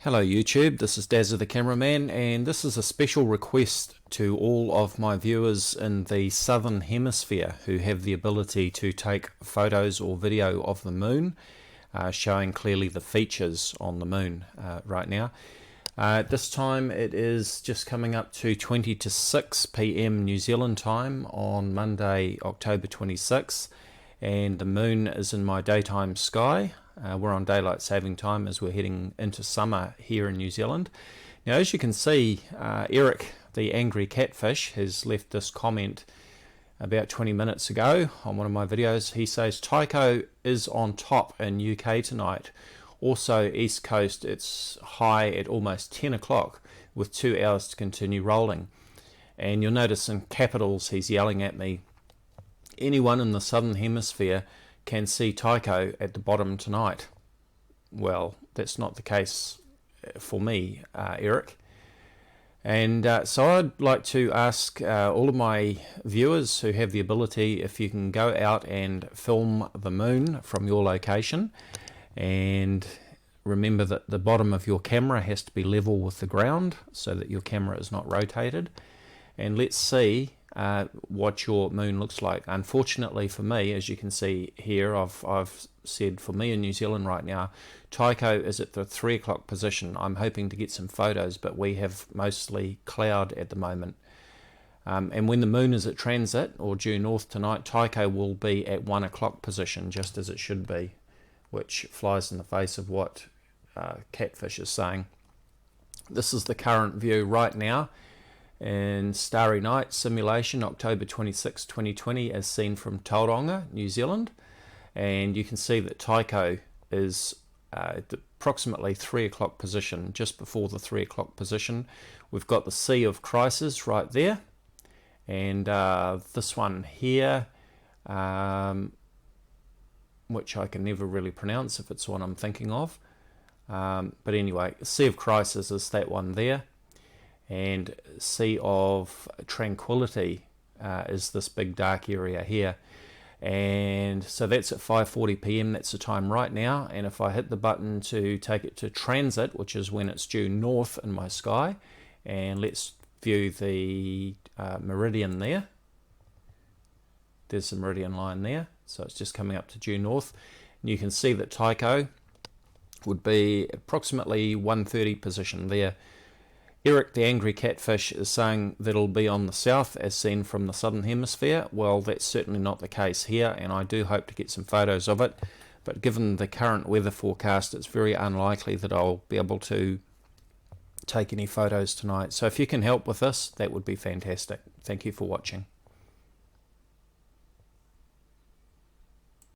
Hello YouTube, this is Dazza the cameraman, and this is a special request to all of my viewers in the Southern Hemisphere who have the ability to take photos or video of the moon, showing clearly the features on the moon right now. This time it is just coming up to 20 to 6 p.m. New Zealand time on Monday, October 26th, and the moon is in my daytime sky. We're on daylight saving time as we're heading into summer here in New Zealand. Now, as you can see, Eric, the angry catfish, has left this comment about 20 minutes ago on one of my videos. He says Tycho is on top in UK tonight. Also East Coast, it's high at almost 10 o'clock with 2 hours to continue rolling. And you'll notice in capitals he's yelling at me, anyone in the Southern Hemisphere can see Tycho at the bottom tonight. Well, that's not the case for me, Eric. And so I'd like to ask all of my viewers who have the ability if you can go out and film the moon from your location, and remember that the bottom of your camera has to be level with the ground so that your camera is not rotated, and let's see what your moon looks like. Unfortunately for me, as you can see here, I've said for me in New Zealand right now, Tycho is at the 3 o'clock position. I'm hoping to get some photos, but we have mostly cloud at the moment. And when the moon is at transit or due north tonight, Tycho will be at 1 o'clock position, just as it should be, which flies in the face of what Catfish is saying. This is the current view right now in Starry Night simulation, October 26, 2020, as seen from Tauranga, New Zealand. And you can see that Tycho is at approximately 3 o'clock position, just before the 3 o'clock position. We've got the Sea of Crisis right there, and this one here, which I can never really pronounce if it's the one I'm thinking of. But anyway, Sea of Crisis is that one there. And Sea of Tranquility is this big dark area here, and so that's at 5:40 p.m. that's the time right now. And if I hit the button to take it to transit, which is when it's due north in my sky, and let's view the meridian there. There's the meridian line there, so it's just coming up to due north, and you can see that Tycho would be approximately 1:30 position there. Eric the angry catfish is saying that it'll be on the south as seen from the Southern Hemisphere. Well, that's certainly not the case here, and I do hope to get some photos of it, but given the current weather forecast, it's very unlikely that I'll be able to take any photos tonight. So if you can help with this, that would be fantastic. Thank you for watching.